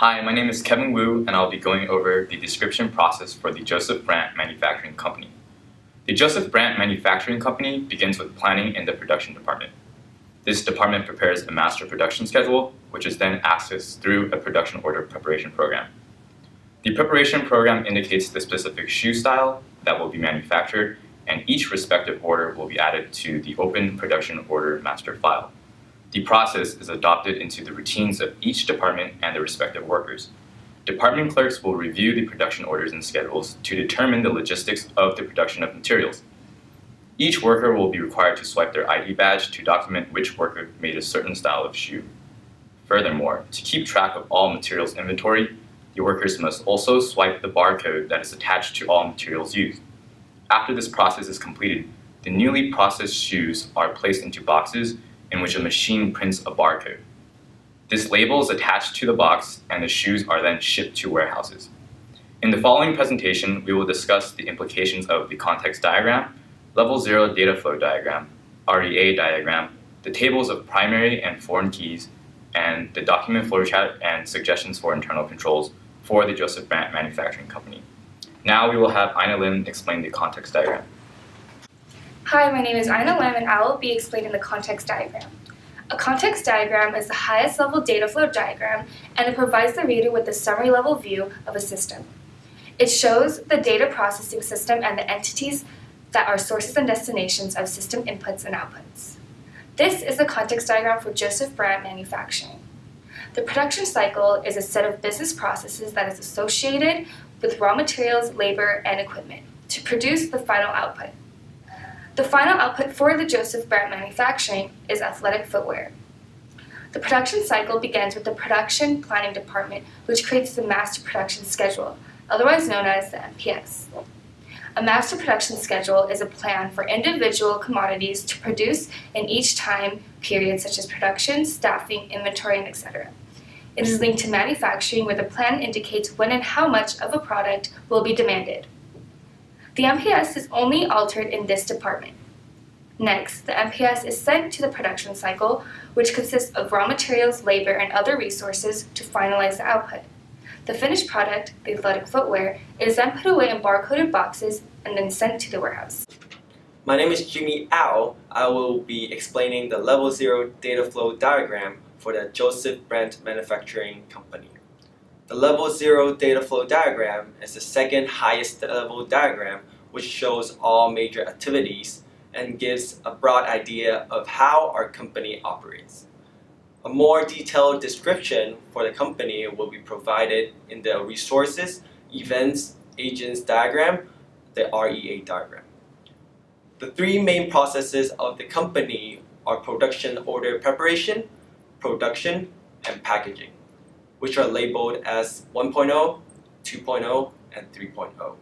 Hi, my name is Kevin Wu, and I'll be going over the description process for the Joseph Brant Manufacturing Company. The Joseph Brant Manufacturing Company begins with planning in the production department. This department prepares a master production schedule, which is then accessed through a production order preparation program. The preparation program indicates the specific shoe style that will be manufactured, and each respective order will be added to the open production order master file. The process is adopted into the routines of each department and the respective workers. Department clerks will review the production orders and schedules to determine the logistics of the production of materials. Each worker will be required to swipe their ID badge to document which worker made a certain style of shoe. Furthermore, to keep track of all materials inventory, the workers must also swipe the barcode that is attached to all materials used. After this process is completed, the newly processed shoes are placed into boxes in which a machine prints a barcode. This label is attached to the box, and the shoes are then shipped to warehouses. In the following presentation, we will discuss the implications of the context diagram, level 0 data flow diagram, REA diagram, the tables of primary and foreign keys, and the document flowchart and suggestions for internal controls for the Joseph Brant Manufacturing Company. Now we will have Ina Lim explain the context diagram. Hi, my name is Ina Lim, and I will be explaining the context diagram. A context diagram is the highest level data flow diagram, and it provides the reader with a summary level view of a system. It shows the data processing system and the entities that are sources and destinations of system inputs and outputs. This is the context diagram for Joseph Brant Manufacturing. The production cycle is a set of business processes that is associated with raw materials, labor, and equipment to produce the final output. The final output for the Joseph Brant Manufacturing is athletic footwear. The production cycle begins with the production planning department, which creates the master production schedule, otherwise known as the MPS. A master production schedule is a plan for individual commodities to produce in each time period, such as production, staffing, inventory, and etc. It is linked to manufacturing, where the plan indicates when and how much of a product will be demanded. The MPS is only altered in this department. Next, the MPS is sent to the production cycle, which consists of raw materials, labor, and other resources to finalize the output. The finished product, the athletic footwear, is then put away in barcoded boxes and then sent to the warehouse. My name is Jimmy Ao. I will be explaining the level 0 data flow diagram for the Joseph Brant Manufacturing Company. The level 0 data flow diagram is the second highest level diagram, which shows all major activities and gives a broad idea of how our company operates. A more detailed description for the company will be provided in the Resources, Events, Agents diagram, the REA diagram. The three main processes of the company are production order preparation, production, and packaging, which are labeled as 1.0, 2.0, and 3.0.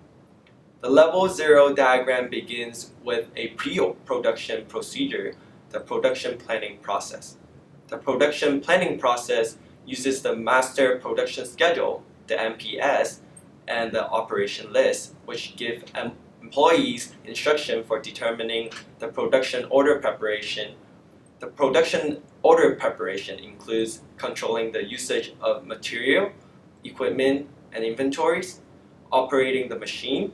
The level 0 diagram begins with a pre-production procedure, the production planning process. The production planning process uses the master production schedule, the MPS, and the operation list, which give employees instruction for determining the production order preparation. The production order preparation includes controlling the usage of material, equipment, and inventories, operating the machine,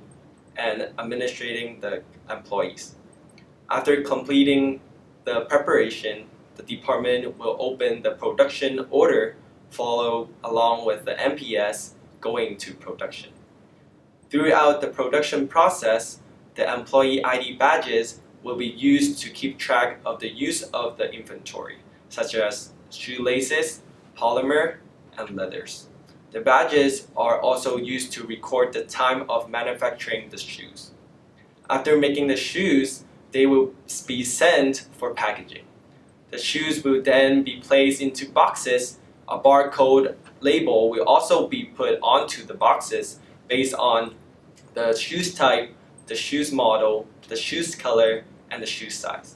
and administrating the employees. After completing the preparation, the department will open the production order, follow along with the MPS going to production. Throughout the production process, the employee ID badges will be used to keep track of the use of the inventory, such as shoelaces, polymer, and leathers. The badges are also used to record the time of manufacturing the shoes. After making the shoes, they will be sent for packaging. The shoes will then be placed into boxes. A barcode label will also be put onto the boxes based on the shoes type, the shoes model, the shoes color, and the shoe size.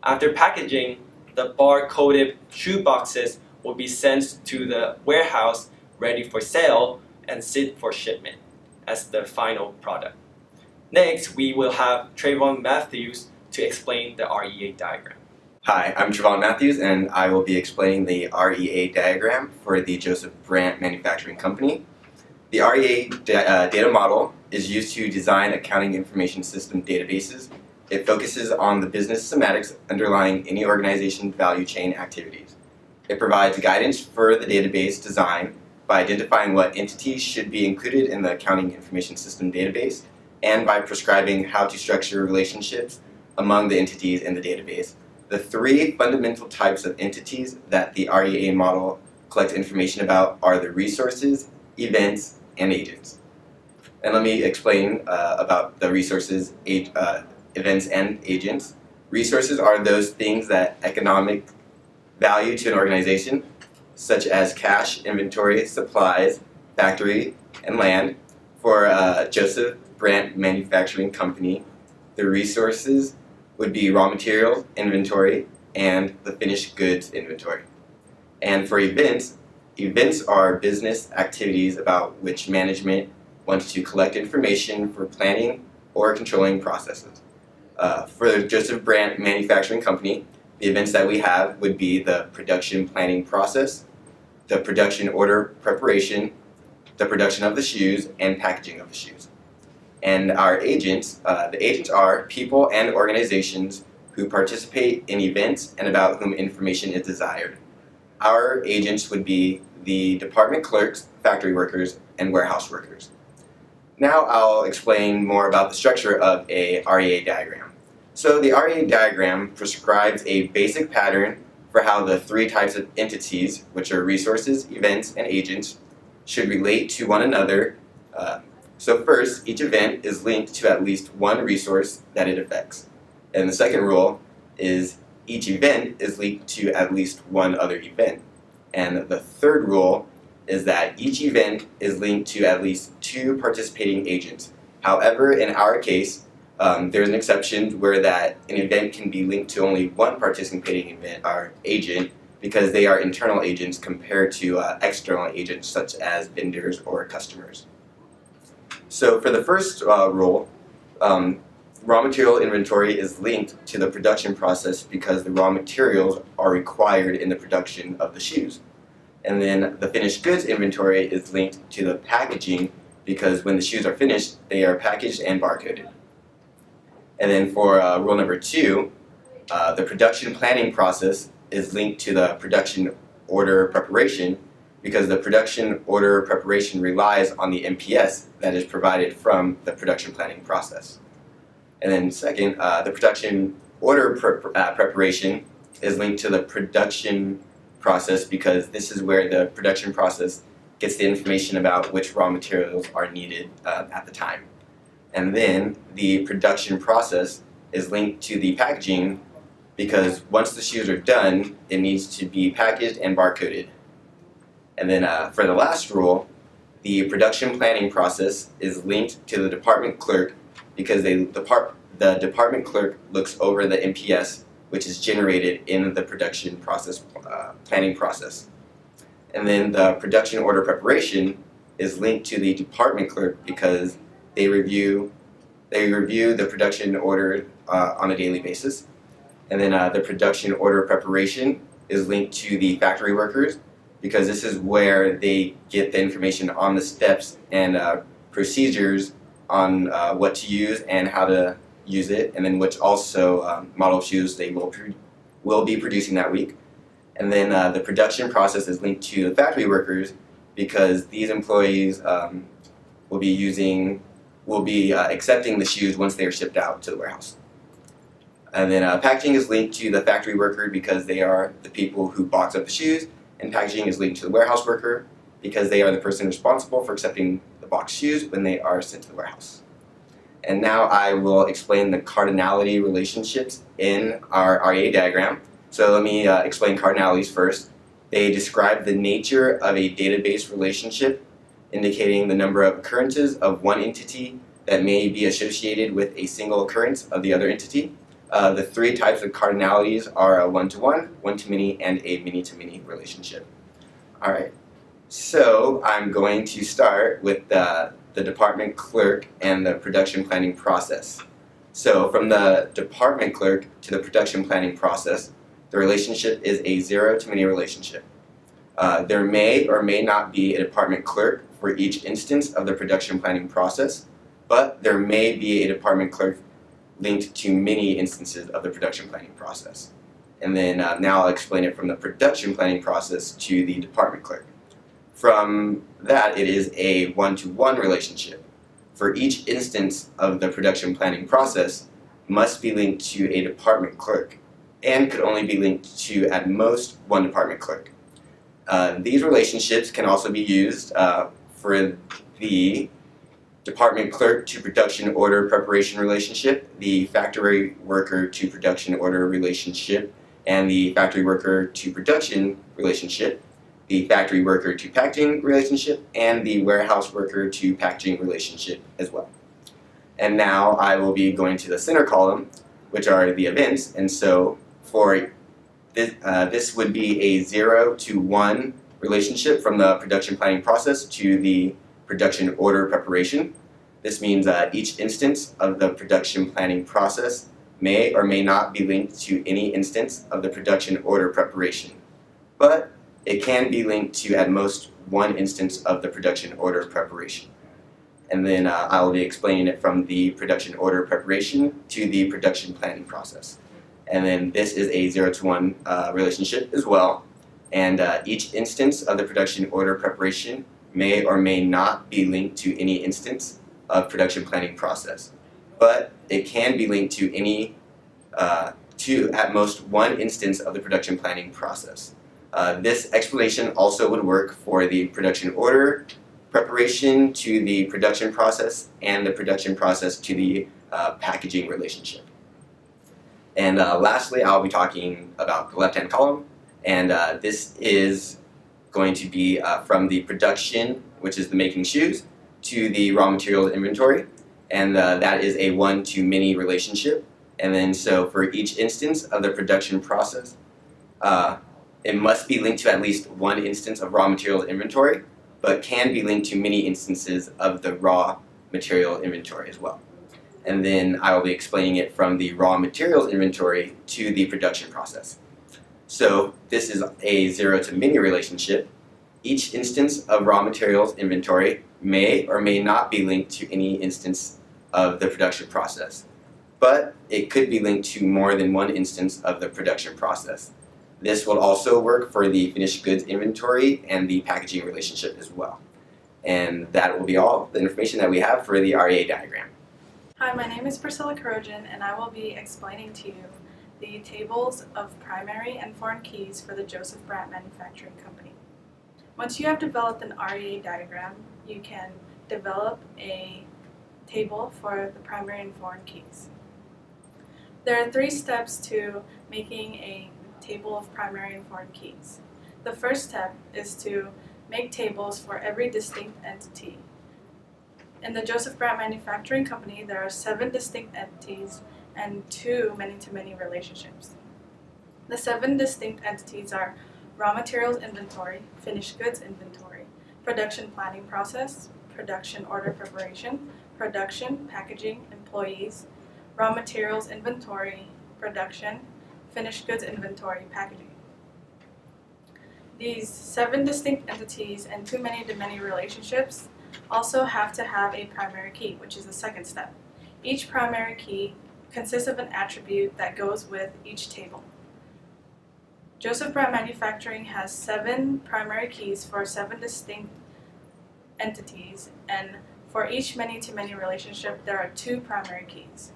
After packaging, the bar-coded shoe boxes will be sent to the warehouse ready for sale and sit for shipment as the final product. Next, we will have Tre-von Matthews to explain the REA diagram. Hi, I'm Tre-von Matthews, and I will be explaining the REA diagram for the Joseph Brant Manufacturing Company. The REA data model is used to design accounting information system databases. It focuses on the business semantics underlying any organization's value chain activities. It provides guidance for the database design by identifying what entities should be included in the accounting information system database and by prescribing how to structure relationships among the entities in the database. The three fundamental types of entities that the REA model collects information about are the resources, events, and agents. And let me explain about the resources, events, and agents. Resources are those things that economic value to an organization, such as cash, inventory, supplies, factory, and land. For Joseph Brant Manufacturing Company, the resources would be raw materials inventory and the finished goods inventory. And for events, events are business activities about which management wants to collect information for planning or controlling processes. For the Joseph Brant Manufacturing Company, the events that we have would be the production planning process, the production order preparation, the production of the shoes, and packaging of the shoes. And our agents, the agents are people and organizations who participate in events and about whom information is desired. Our agents would be the department clerks, factory workers, and warehouse workers. Now I'll explain more about the structure of a REA diagram. So the REA diagram prescribes a basic pattern for how the three types of entities, which are resources, events, and agents, should relate to one another. So first, each event is linked to at least one resource that it affects. And the second rule is each event is linked to at least one other event. And the third rule is that each event is linked to at least two participating agents. However, in our case, there's an exception where that an event can be linked to only one participating event or agent because they are internal agents compared to external agents such as vendors or customers. So for the first rule, raw material inventory is linked to the production process because the raw materials are required in the production of the shoes. And then the finished goods inventory is linked to the packaging because when the shoes are finished, they are packaged and barcoded. And then for rule number 2, the production planning process is linked to the production order preparation because the production order preparation relies on the MPS that is provided from the production planning process. And then second, the production order preparation is linked to the production process because this is where the production process gets the information about which raw materials are needed at the time. And then the production process is linked to the packaging because once the shoes are done, it needs to be packaged and barcoded. And then for the last rule, the production planning process is linked to the department clerk because the department clerk looks over the MPS, which is generated in the production process planning process. And then the production order preparation is linked to the department clerk because they review the production order on a daily basis. And then the production order preparation is linked to the factory workers because this is where they get the information on the steps and procedures on what to use and how to use it, and then which also model of shoes they will be producing that week. And then the production process is linked to the factory workers because these employees will be accepting the shoes once they are shipped out to the warehouse. And then packaging is linked to the factory worker because they are the people who box up the shoes, and packaging is linked to the warehouse worker because they are the person responsible for accepting the boxed shoes when they are sent to the warehouse. And now I will explain the cardinality relationships in our REA diagram. So let me explain cardinalities first. They describe the nature of a database relationship, indicating the number of occurrences of one entity that may be associated with a single occurrence of the other entity. The three types of cardinalities are a one-to-one, one-to-many, and a many-to-many relationship. All right, so I'm going to start with the department clerk and the production planning process. So from the department clerk to the production planning process, the relationship is a zero to many relationship. There may or may not be a department clerk for each instance of the production planning process, but there may be a department clerk linked to many instances of the production planning process. And then now I'll explain it from the production planning process to the department clerk. From that, it is a one-to-one relationship. For each instance of the production planning process must be linked to a department clerk and could only be linked to at most one department clerk. These relationships can also be used for the department clerk to production order preparation relationship, the factory worker to production order relationship, and the factory worker to production relationship, the factory worker to packaging relationship, and the warehouse worker to packaging relationship as well. And now I will be going to the center column, which are the events, and so for this would be a 0 to 1 relationship from the production planning process to the production order preparation. This means each instance of the production planning process may or may not be linked to any instance of the production order preparation, but it can be linked to at most one instance of the production order preparation. And then I will be explaining it from the production order preparation to the production planning process. And then this is a 0 to 1 relationship as well. And each instance of the production order preparation may or may not be linked to any instance of production planning process, but it can be linked to any to at most one instance of the production planning process. This explanation also would work for the production order preparation to the production process and the production process to the packaging relationship. And lastly, I'll be talking about the left-hand column, and this is going to be from the production, which is the making shoes, to the raw materials inventory, and that is a one-to-many relationship. And then so for each instance of the production process, it must be linked to at least one instance of raw materials inventory, but can be linked to many instances of the raw material inventory as well. And then I will be explaining it from the raw materials inventory to the production process. So this is a 0 to many relationship. Each instance of raw materials inventory may or may not be linked to any instance of the production process, but it could be linked to more than one instance of the production process. This will also work for the finished goods inventory and the packaging relationship as well. And that will be all the information that we have for the REA diagram. Hi, my name is Priscilla Kirojan, and I will be explaining to you the tables of primary and foreign keys for the Joseph Brant Manufacturing Company. Once you have developed an REA diagram, you can develop a table for the primary and foreign keys. There are 3 steps to making a table of primary and foreign keys. The first step is to make tables for every distinct entity. In the Joseph Brant Manufacturing Company, there are 7 distinct entities and 2 many-to-many relationships. The 7 distinct entities are raw materials inventory, finished goods inventory, production planning process, production order preparation, production, packaging, employees, raw materials inventory, production, finished goods inventory, packaging. These 7 distinct entities and 2 many-to-many relationships also have to have a primary key, which is the second step. Each primary key consists of an attribute that goes with each table. Joseph Brant Manufacturing has 7 primary keys for 7 distinct entities, and for each many-to-many relationship, there are 2 primary keys.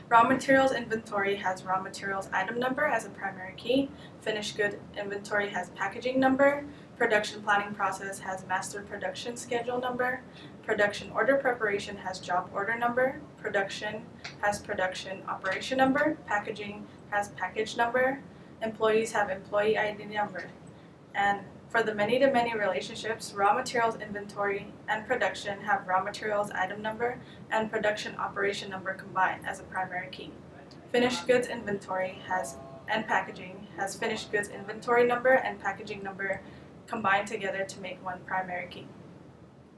Raw materials inventory has raw materials item number as a primary key, finished good inventory has packaging number, production planning process has master production schedule number, production order preparation has job order number, production has production operation number, packaging has package number, employees have employee ID number. And for the many-to-many relationships, raw materials inventory and production have raw materials item number and production operation number combined as a primary key. Finished goods inventory and packaging has finished goods inventory number and packaging number combined together to make one primary key.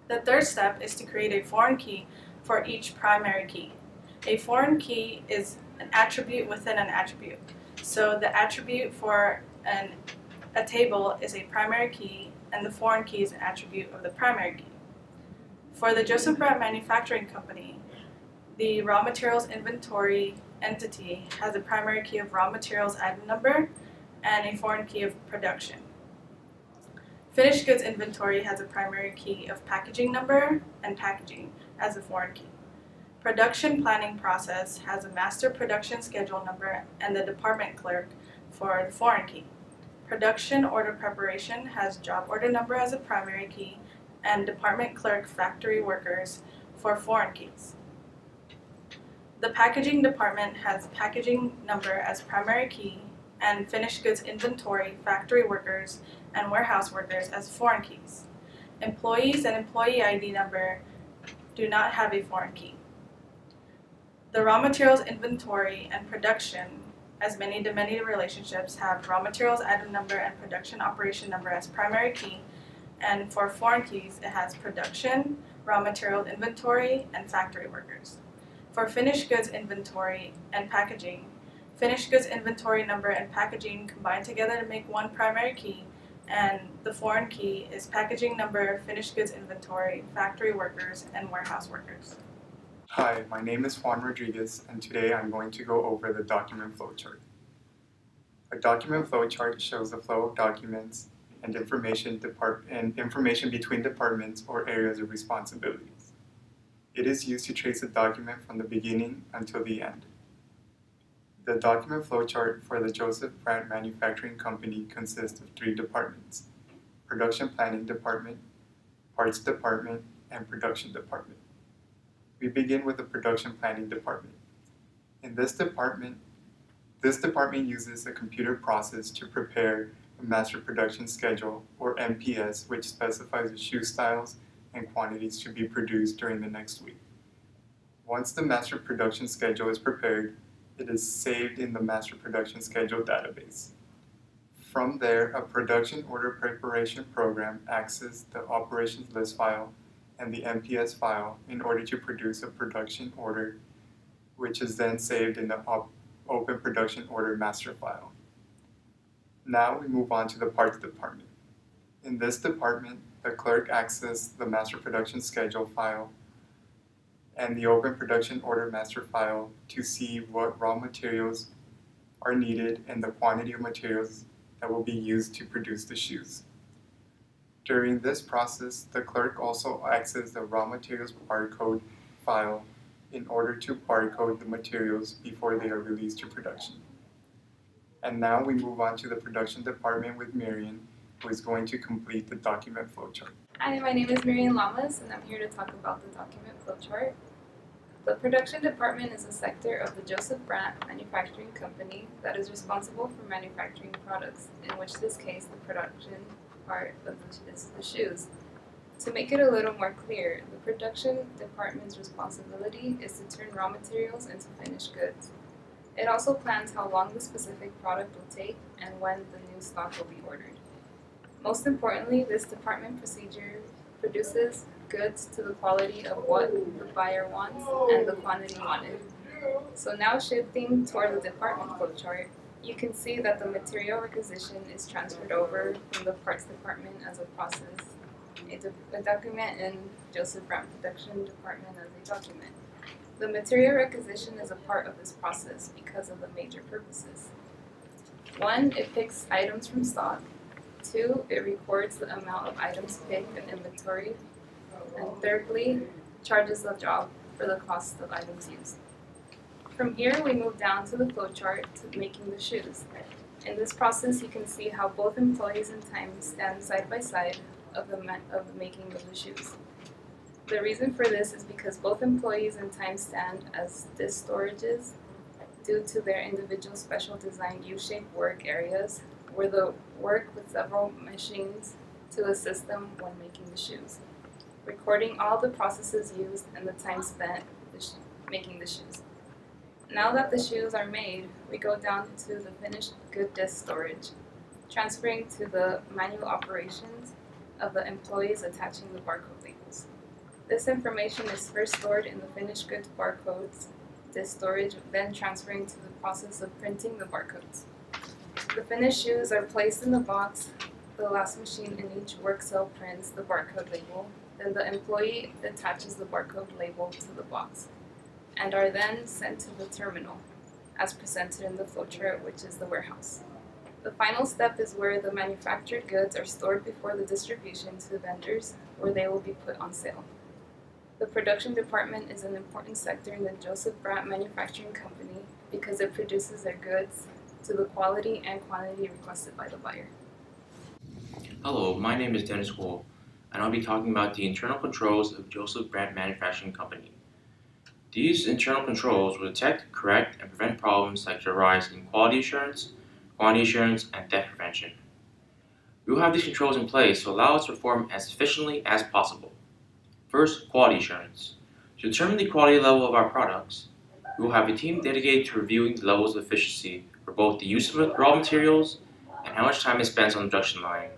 The third step is to create a foreign key for each primary key. A foreign key is an attribute within an attribute. So the attribute for a table is a primary key, and the foreign key is an attribute of the primary key. For the Joseph Brant Manufacturing Company, the raw materials inventory entity has a primary key of raw materials item number and a foreign key of production. Finished goods inventory has a primary key of packaging number and packaging as a foreign key. Production planning process has a master production schedule number and the department clerk for the foreign key. Production order preparation has job order number as a primary key and department clerk factory workers for foreign keys. The packaging department has packaging number as primary key and finished goods inventory, factory workers, and warehouse workers as foreign keys. Employees and employee ID number do not have a foreign key. The raw materials inventory and production as many-to-many relationships have raw materials item number and production operation number as primary key, and for foreign keys it has production, raw material inventory, and factory workers. For finished goods inventory and packaging, finished goods inventory number and packaging combine together to make one primary key, and the foreign key is packaging number, finished goods inventory, factory workers, and warehouse workers. Hi, my name is Juan Rodriguez, and today I'm going to go over the document flowchart. A document flowchart shows the flow of documents and information between departments or areas of responsibilities. It is used to trace a document from the beginning until the end. The document flowchart for the Joseph Brant Manufacturing Company consists of 3 departments: Production Planning Department, Parts Department, and Production Department. We begin with the Production Planning Department. In this department uses a computer process to prepare a Master Production Schedule, or MPS, which specifies the shoe styles and quantities to be produced during the next week. Once the Master Production Schedule is prepared, it is saved in the Master Production Schedule database. From there, a production order preparation program accesses the operations list file and the MPS file in order to produce a production order, which is then saved in the open production order master file. Now we move on to the parts department. In this department, the clerk accesses the Master Production Schedule file and the open production order master file to see what raw materials are needed and the quantity of materials that will be used to produce the shoes. During this process, the clerk also accesses the raw materials barcode file in order to barcode the materials before they are released to production. And now we move on to the production department with Myrian, who is going to complete the document flowchart. Hi, my name is Myrian Lamas, and I'm here to talk about the document flowchart. The production department is a sector of the Joseph Brant Manufacturing Company that is responsible for manufacturing products, in which this case the production part of is the shoes. To make it a little more clear, the production department's responsibility is to turn raw materials into finished goods. It also plans how long the specific product will take and when the new stock will be ordered. Most importantly, this department produces goods to the quality of what the buyer wants and the quantity wanted. So now shifting toward the department flowchart, you can see that the material requisition is transferred over from the parts department as a process, a document, and Joseph Brant Production Department as a document. The material requisition is a part of this process because of the major purposes. 1, it picks items from stock. 2, it records the amount of items picked in inventory. And thirdly, charges the job for the cost of items used. From here, we move down to the flowchart to making the shoes. In this process, you can see how both employees and time stand side by side of the making of the shoes. The reason for this is because both employees and time stand as disk storages due to their individual special designed U-shaped work areas where they work with several machines to assist them when making the shoes, recording all the processes used and the time spent making the shoes. Now that the shoes are made, we go down to the finished good disk storage, transferring to the manual operations of the employees attaching the barcode labels. This information is first stored in the finished goods barcodes disk storage, then transferring to the process of printing the barcodes. The finished shoes are placed in the box. The last machine in each work cell prints the barcode label. Then the employee attaches the barcode label to the box and are then sent to the terminal as presented in the flowchart, which is the warehouse. The final step is where the manufactured goods are stored before the distribution to the vendors, where they will be put on sale. The production department is an important sector in the Joseph Brant Manufacturing Company because it produces their goods to the quality and quantity requested by the buyer. Hello, my name is Dennis Wool, and I'll be talking about the internal controls of Joseph Brant Manufacturing Company. These internal controls will detect, correct, and prevent problems that could arise in quality assurance, quantity assurance, and theft prevention. We will have these controls in place to allow us to perform as efficiently as possible. First, quality assurance. To determine the quality level of our products, we will have a team dedicated to reviewing the levels of efficiency for both the use of raw materials and how much time is spent on the production line.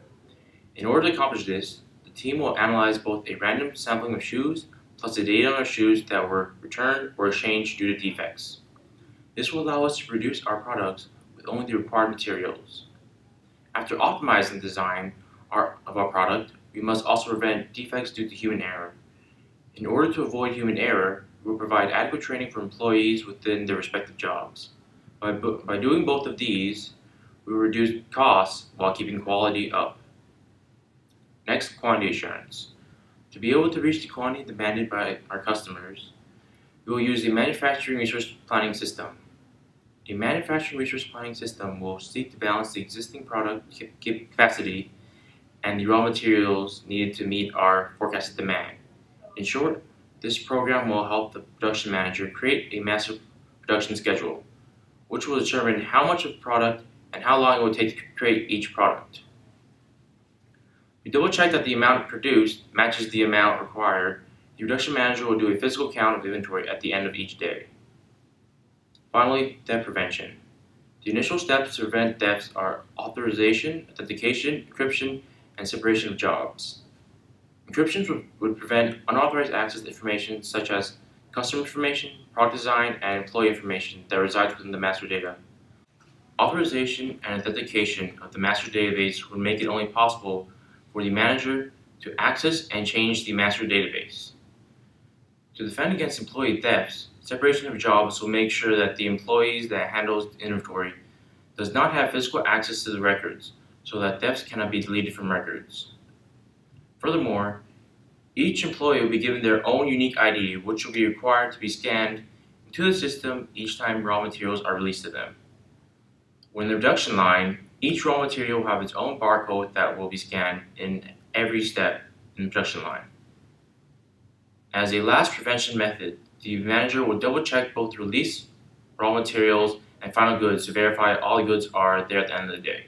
In order to accomplish this, the team will analyze both a random sampling of shoes plus the data on our shoes that were returned or exchanged due to defects. This will allow us to produce our products with only the required materials. After optimizing the design of our product, we must also prevent defects due to human error. In order to avoid human error, we will provide adequate training for employees within their respective jobs. By doing both of these, we will reduce costs while keeping quality up. Next, quantity assurance. To be able to reach the quantity demanded by our customers, we will use a manufacturing resource planning system. A manufacturing resource planning system will seek to balance the existing product capacity and the raw materials needed to meet our forecasted demand. In short, this program will help the production manager create a master production schedule, which will determine how much of product and how long it will take to create each product. We double check that the amount produced matches the amount required. The production manager will do a physical count of inventory at the end of each day. Finally, theft prevention. The initial steps to prevent thefts are authorization, authentication, encryption, and separation of jobs. Encryption would prevent unauthorized access to information such as customer information, product design, and employee information that resides within the master data. Authorization and authentication of the master database would make it only possible for the manager to access and change the master database. To defend against employee thefts, separation of jobs will make sure that the employees that handles the inventory does not have physical access to the records, so that thefts cannot be deleted from records. Furthermore, each employee will be given their own unique ID, which will be required to be scanned into the system each time raw materials are released to them. When the production line, each raw material will have its own barcode that will be scanned in every step in the production line. As a last prevention method, the manager will double check both the release, raw materials, and final goods to verify all the goods are there at the end of the day.